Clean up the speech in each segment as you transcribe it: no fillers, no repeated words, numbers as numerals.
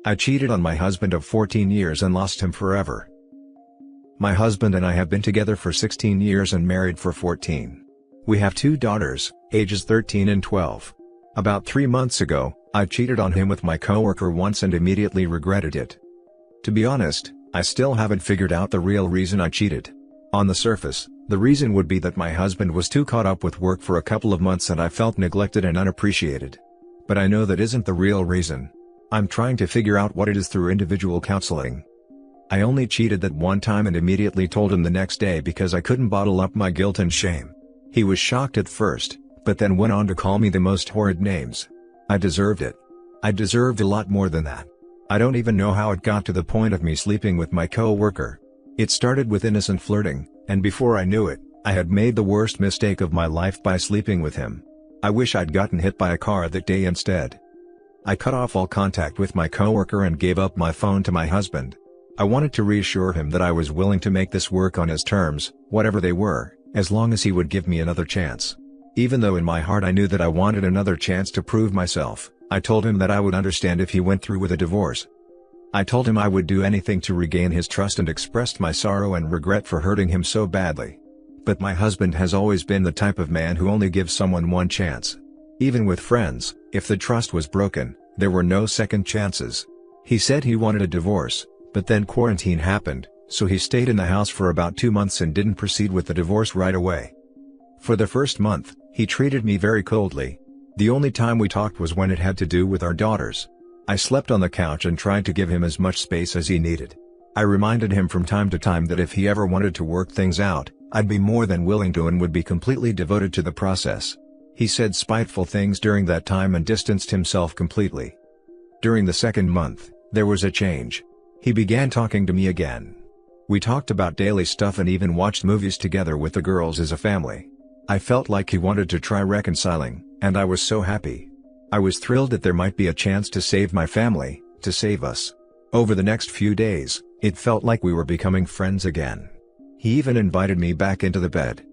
I cheated on my husband of 14 years and lost him forever. My husband and I have been together for 16 years and married for 14. We have 2 daughters, ages 13 and 12. About 3 months ago, I cheated on him with my coworker once and immediately regretted it. To be honest, I still haven't figured out the real reason I cheated. On the surface, the reason would be that my husband was too caught up with work for a couple of months and I felt neglected and unappreciated. But I know that isn't the real reason. I'm trying to figure out what it is through individual counseling. I only cheated that one time and immediately told him the next day because I couldn't bottle up my guilt and shame. He was shocked at first, but then went on to call me the most horrid names. I deserved it. I deserved a lot more than that. I don't even know how it got to the point of me sleeping with my co-worker. It started with innocent flirting, and before I knew it, I had made the worst mistake of my life by sleeping with him. I wish I'd gotten hit by a car that day instead. I cut off all contact with my coworker and gave up my phone to my husband. I wanted to reassure him that I was willing to make this work on his terms, whatever they were, as long as he would give me another chance. Even though in my heart I knew that I wanted another chance to prove myself, I told him that I would understand if he went through with a divorce. I told him I would do anything to regain his trust and expressed my sorrow and regret for hurting him so badly. But my husband has always been the type of man who only gives someone one chance. Even with friends, if the trust was broken, there were no second chances. He said he wanted a divorce, but then quarantine happened, so he stayed in the house for about 2 months and didn't proceed with the divorce right away. For the first month, he treated me very coldly. The only time we talked was when it had to do with our daughters. I slept on the couch and tried to give him as much space as he needed. I reminded him from time to time that if he ever wanted to work things out, I'd be more than willing to and would be completely devoted to the process. He said spiteful things during that time and distanced himself completely. During the second month, there was a change. He began talking to me again. We talked about daily stuff and even watched movies together with the girls as a family. I felt like he wanted to try reconciling, and I was so happy. I was thrilled that there might be a chance to save my family, to save us. Over the next few days, it felt like we were becoming friends again. He even invited me back into the bed.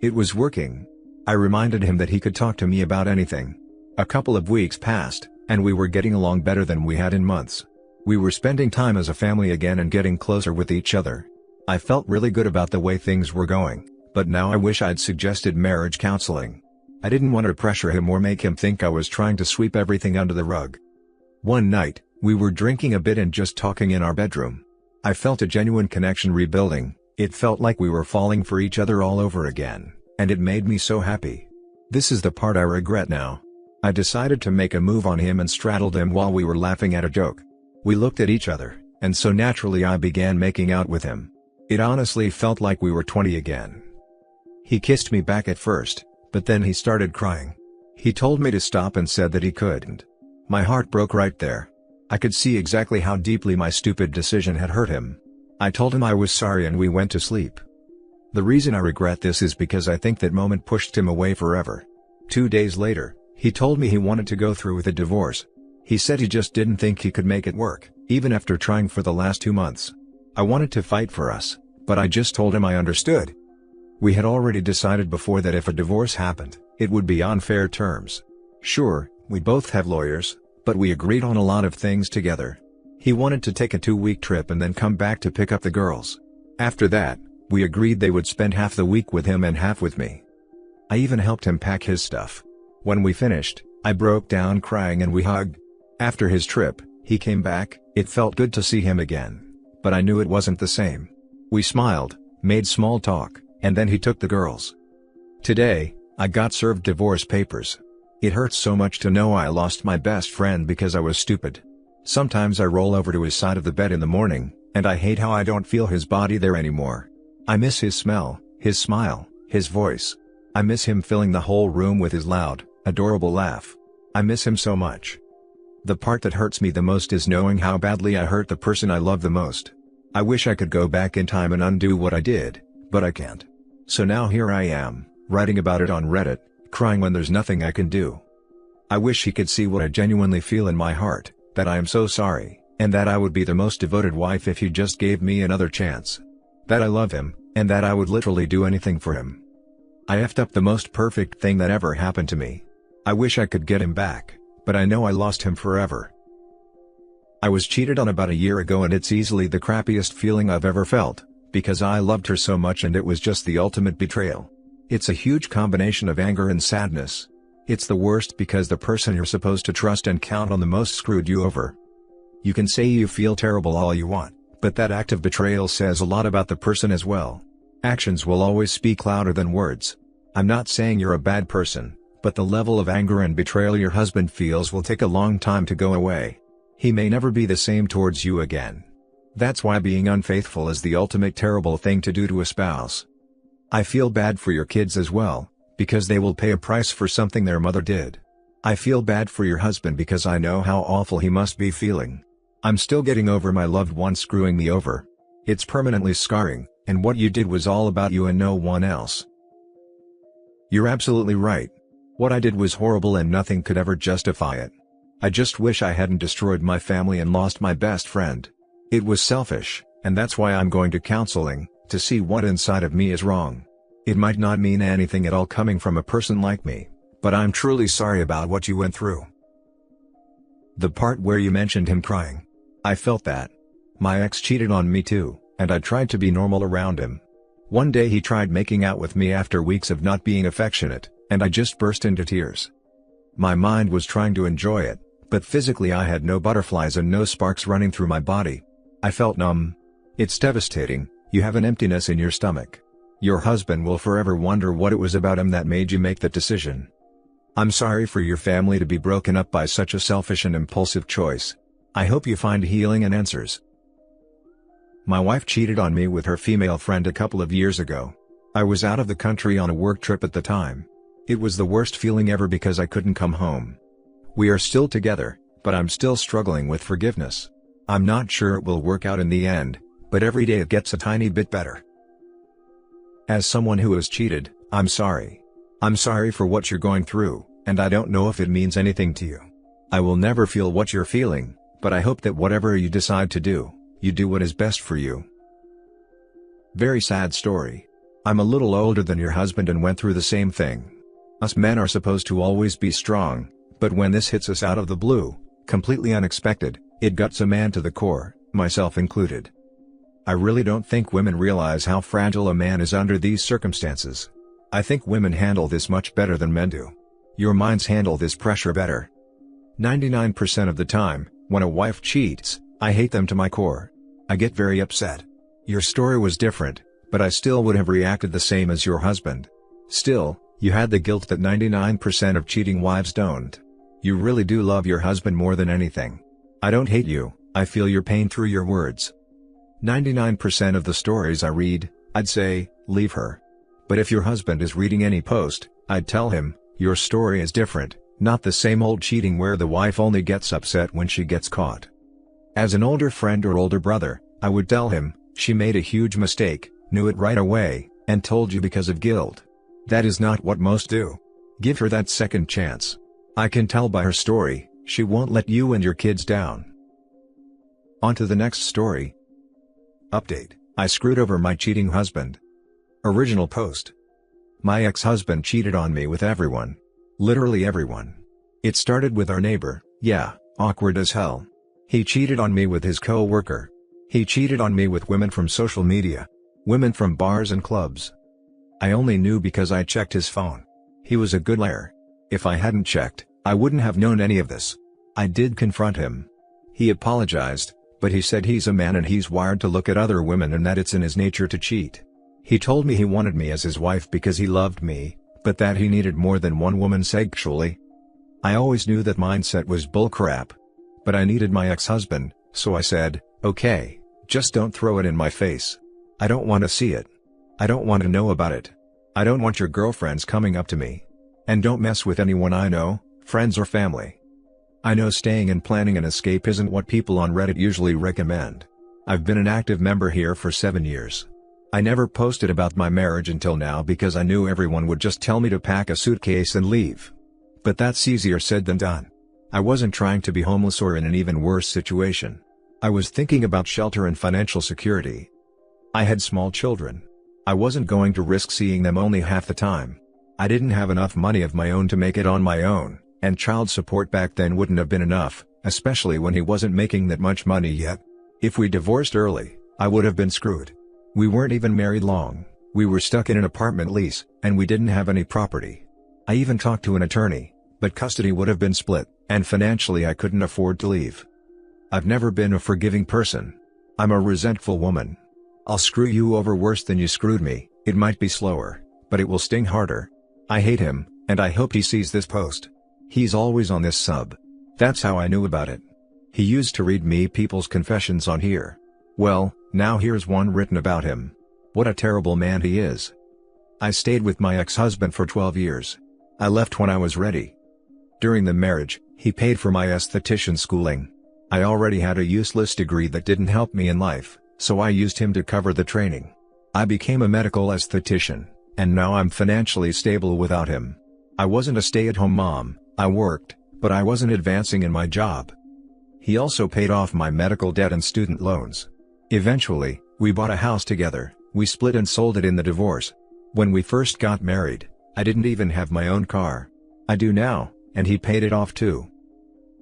It was working. I reminded him that he could talk to me about anything. A couple of weeks passed, and we were getting along better than we had in months. We were spending time as a family again and getting closer with each other. I felt really good about the way things were going, but now I wish I'd suggested marriage counseling. I didn't want to pressure him or make him think I was trying to sweep everything under the rug. One night, we were drinking a bit and just talking in our bedroom. I felt a genuine connection rebuilding. It felt like we were falling for each other all over again, and it made me so happy. This is the part I regret now. I decided to make a move on him and straddled him while we were laughing at a joke. We looked at each other, and so naturally I began making out with him. It honestly felt like we were 20 again. He kissed me back at first, but then he started crying. He told me to stop and said that he couldn't. My heart broke right there. I could see exactly how deeply my stupid decision had hurt him. I told him I was sorry and we went to sleep. The reason I regret this is because I think that moment pushed him away forever. 2 days later, he told me he wanted to go through with a divorce. He said he just didn't think he could make it work, even after trying for the last 2 months. I wanted to fight for us, but I just told him I understood. We had already decided before that if a divorce happened, it would be on fair terms. Sure, we both have lawyers, but we agreed on a lot of things together. He wanted to take a 2-week trip and then come back to pick up the girls. After that, we agreed they would spend half the week with him and half with me. I even helped him pack his stuff. When we finished, I broke down crying and we hugged. After his trip, he came back. It felt good to see him again. But I knew it wasn't the same. We smiled, made small talk, and then he took the girls. Today, I got served divorce papers. It hurts so much to know I lost my best friend because I was stupid. Sometimes I roll over to his side of the bed in the morning, and I hate how I don't feel his body there anymore. I miss his smell, his smile, his voice. I miss him filling the whole room with his loud, adorable laugh. I miss him so much. The part that hurts me the most is knowing how badly I hurt the person I love the most. I wish I could go back in time and undo what I did, but I can't. So now here I am, writing about it on Reddit, crying when there's nothing I can do. I wish he could see what I genuinely feel in my heart, that I am so sorry, and that I would be the most devoted wife if he just gave me another chance. That I love him, and that I would literally do anything for him. I effed up the most perfect thing that ever happened to me. I wish I could get him back, but I know I lost him forever. I was cheated on about a year ago and it's easily the crappiest feeling I've ever felt, because I loved her so much and it was just the ultimate betrayal. It's a huge combination of anger and sadness. It's the worst because the person you're supposed to trust and count on the most screwed you over. You can say you feel terrible all you want, but that act of betrayal says a lot about the person as well. Actions will always speak louder than words. I'm not saying you're a bad person, but the level of anger and betrayal your husband feels will take a long time to go away. He may never be the same towards you again. That's why being unfaithful is the ultimate terrible thing to do to a spouse. I feel bad for your kids as well, because they will pay a price for something their mother did. I feel bad for your husband because I know how awful he must be feeling. I'm still getting over my loved one screwing me over. It's permanently scarring, and what you did was all about you and no one else. You're absolutely right. What I did was horrible and nothing could ever justify it. I just wish I hadn't destroyed my family and lost my best friend. It was selfish, and that's why I'm going to counseling, to see what inside of me is wrong. It might not mean anything at all coming from a person like me, but I'm truly sorry about what you went through. The part where you mentioned him crying. I felt that. My ex cheated on me too, and I tried to be normal around him. One day he tried making out with me after weeks of not being affectionate, and I just burst into tears. My mind was trying to enjoy it, but physically I had no butterflies and no sparks running through my body. I felt numb. It's devastating. You have an emptiness in your stomach. Your husband will forever wonder what it was about him that made you make that decision. I'm sorry for your family to be broken up by such a selfish and impulsive choice. I hope you find healing and answers. My wife cheated on me with her female friend a couple of years ago. I was out of the country on a work trip at the time. It was the worst feeling ever because I couldn't come home. We are still together, but I'm still struggling with forgiveness. I'm not sure it will work out in the end, but every day it gets a tiny bit better. As someone who has cheated, I'm sorry. I'm sorry for what you're going through, and I don't know if it means anything to you. I will never feel what you're feeling, but I hope that whatever you decide to do, you do what is best for you. Very sad story. I'm a little older than your husband and went through the same thing. Us men are supposed to always be strong, but when this hits us out of the blue, completely unexpected, it guts a man to the core, myself included. I really don't think women realize how fragile a man is under these circumstances. I think women handle this much better than men do. Your minds handle this pressure better. 99% of the time, when a wife cheats, I hate them to my core. I get very upset. Your story was different, but I still would have reacted the same as your husband. Still, you had the guilt that 99% of cheating wives don't. You really do love your husband more than anything. I don't hate you, I feel your pain through your words. 99% of the stories I read, I'd say, leave her. But if your husband is reading any post, I'd tell him, your story is different, not the same old cheating where the wife only gets upset when she gets caught. As an older friend or older brother, I would tell him, she made a huge mistake, knew it right away, and told you because of guilt. That is not what most do. Give her that second chance. I can tell by her story, she won't let you and your kids down. On to the next story. Update: I screwed over my cheating husband. Original post. My ex-husband cheated on me with everyone. Literally everyone. It started with our neighbor, yeah, awkward as hell. He cheated on me with his co-worker. He cheated on me with women from social media. Women from bars and clubs. I only knew because I checked his phone. He was a good liar. If I hadn't checked, I wouldn't have known any of this. I did confront him. He apologized, but he said he's a man and he's wired to look at other women and that it's in his nature to cheat. He told me he wanted me as his wife because he loved me, but that he needed more than one woman sexually. I always knew that mindset was bullcrap. But I needed my ex-husband, so I said, okay, just don't throw it in my face. I don't want to see it. I don't want to know about it. I don't want your girlfriends coming up to me. And don't mess with anyone I know, friends or family. I know staying and planning an escape isn't what people on Reddit usually recommend. I've been an active member here for 7 years. I never posted about my marriage until now because I knew everyone would just tell me to pack a suitcase and leave. But that's easier said than done. I wasn't trying to be homeless or in an even worse situation. I was thinking about shelter and financial security. I had small children. I wasn't going to risk seeing them only half the time. I didn't have enough money of my own to make it on my own, and child support back then wouldn't have been enough, especially when he wasn't making that much money yet. If we divorced early, I would have been screwed. We weren't even married long, we were stuck in an apartment lease, and we didn't have any property. I even talked to an attorney, but custody would have been split, and financially I couldn't afford to leave. I've never been a forgiving person. I'm a resentful woman. I'll screw you over worse than you screwed me. It might be slower, but it will sting harder. I hate him, and I hope he sees this post. He's always on this sub. That's how I knew about it. He used to read me people's confessions on here. Well, now here's one written about him. What a terrible man he is. I stayed with my ex-husband for 12 years. I left when I was ready. During the marriage, he paid for my esthetician schooling. I already had a useless degree that didn't help me in life, so I used him to cover the training. I became a medical esthetician, and now I'm financially stable without him. I wasn't a stay-at-home mom, I worked, but I wasn't advancing in my job. He also paid off my medical debt and student loans. Eventually, we bought a house together, we split and sold it in the divorce. When we first got married, I didn't even have my own car. I do now, and he paid it off too.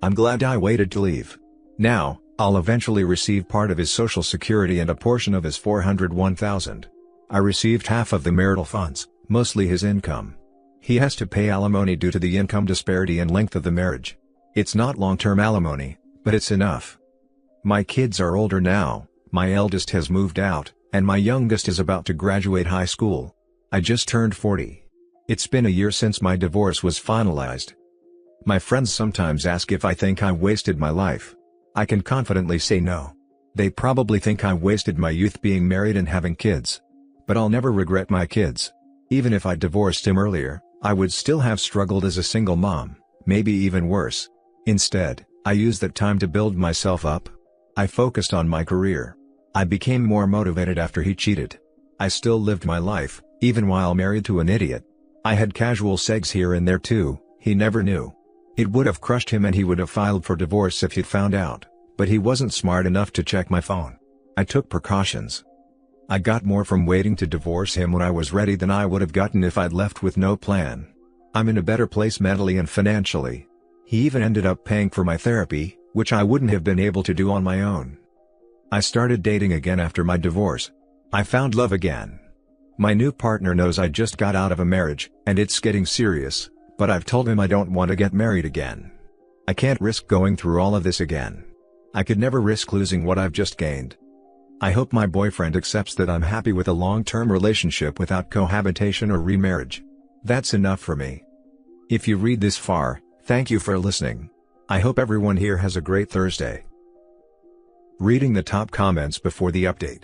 I'm glad I waited to leave. Now, I'll eventually receive part of his Social Security and a portion of his $401,000. I received half of the marital funds, mostly his income. He has to pay alimony due to the income disparity and length of the marriage. It's not long-term alimony, but it's enough. My kids are older now, my eldest has moved out, and my youngest is about to graduate high school. I just turned 40. It's been a year since my divorce was finalized. My friends sometimes ask if I think I wasted my life. I can confidently say no. They probably think I wasted my youth being married and having kids. But I'll never regret my kids. Even if I divorced him earlier, I would still have struggled as a single mom, maybe even worse. Instead, I used that time to build myself up. I focused on my career. I became more motivated after he cheated. I still lived my life, even while married to an idiot. I had casual sex here and there too, he never knew. It would have crushed him and he would have filed for divorce if he'd found out, but he wasn't smart enough to check my phone. I took precautions. I got more from waiting to divorce him when I was ready than I would have gotten if I'd left with no plan. I'm in a better place mentally and financially. He even ended up paying for my therapy, which I wouldn't have been able to do on my own. I started dating again after my divorce. I found love again. My new partner knows I just got out of a marriage, and it's getting serious, but I've told him I don't want to get married again. I can't risk going through all of this again. I could never risk losing what I've just gained. I hope my boyfriend accepts that I'm happy with a long-term relationship without cohabitation or remarriage. That's enough for me. If you read this far, thank you for listening. I hope everyone here has a great Thursday. Reading the top comments before the update.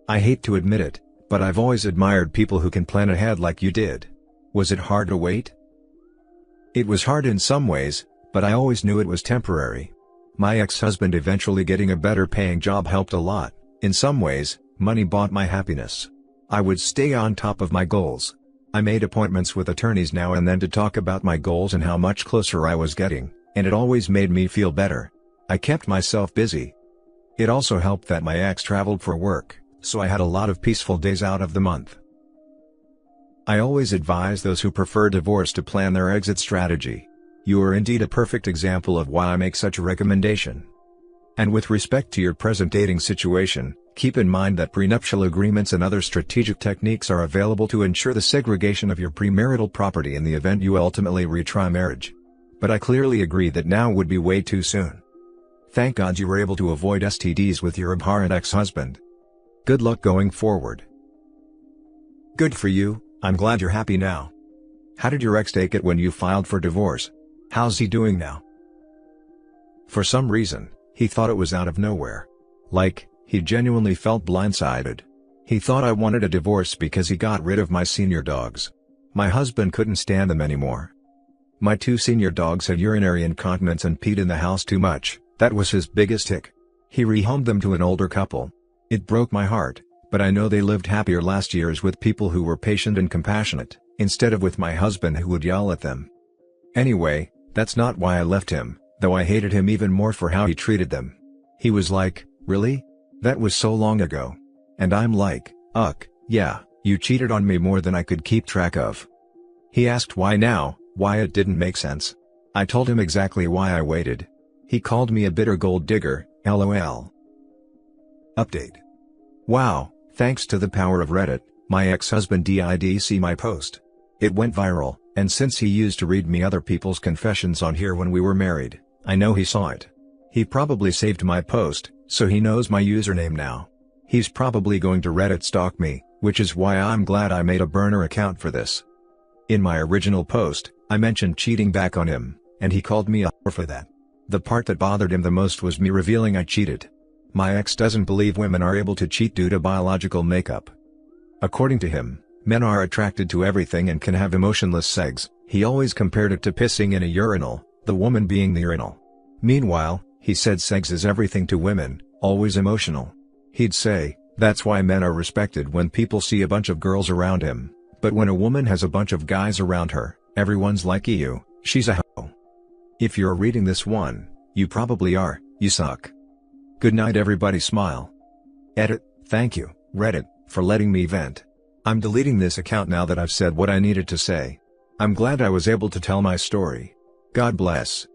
I hate to admit it, but I've always admired people who can plan ahead like you did. Was it hard to wait? It was hard in some ways, but I always knew it was temporary. My ex-husband eventually getting a better paying job helped a lot. In some ways, money bought my happiness. I would stay on top of my goals. I made appointments with attorneys now and then to talk about my goals and how much closer I was getting, and it always made me feel better. I kept myself busy. It also helped that my ex traveled for work, so I had a lot of peaceful days out of the month. I always advise those who prefer divorce to plan their exit strategy. You are indeed a perfect example of why I make such a recommendation. And with respect to your present dating situation, keep in mind that prenuptial agreements and other strategic techniques are available to ensure the segregation of your premarital property in the event you ultimately retry marriage. But I clearly agree that now would be way too soon. Thank God you were able to avoid STDs with your abhorrent ex-husband. Good luck going forward. Good for you, I'm glad you're happy now. How did your ex take it when you filed for divorce? How's he doing now? For some reason, he thought it was out of nowhere. Like, he genuinely felt blindsided. He thought I wanted a divorce because he got rid of my senior dogs. My husband couldn't stand them anymore. My 2 senior dogs had urinary incontinence and peed in the house too much. That was his biggest tick. He rehomed them to an older couple. It broke my heart, but I know they lived happier last years with people who were patient and compassionate, instead of with my husband who would yell at them. Anyway, that's not why I left him, though I hated him even more for how he treated them. He was like, "Really? That was so long ago." And I'm like, "Ugh, yeah, you cheated on me more than I could keep track of." He asked why now, why it didn't make sense. I told him exactly why I waited. He called me a bitter gold digger, lol. Update. Wow, thanks to the power of Reddit, my ex-husband did see my post. It went viral, and since he used to read me other people's confessions on here when we were married, I know he saw it. He probably saved my post, so he knows my username now. He's probably going to Reddit stalk me, which is why I'm glad I made a burner account for this. In my original post, I mentioned cheating back on him, and he called me a whore for that. The part that bothered him the most was me revealing I cheated. My ex doesn't believe women are able to cheat due to biological makeup. According to him, men are attracted to everything and can have emotionless sex. He always compared it to pissing in a urinal, the woman being the urinal. Meanwhile, he said sex is everything to women, always emotional. He'd say, that's why men are respected when people see a bunch of girls around him, but when a woman has a bunch of guys around her, everyone's like ew, she's a hoe. If you're reading this one, you probably are, you suck. Good night everybody, smile. Edit. Thank you, Reddit, for letting me vent. I'm deleting this account now that I've said what I needed to say. I'm glad I was able to tell my story. God bless.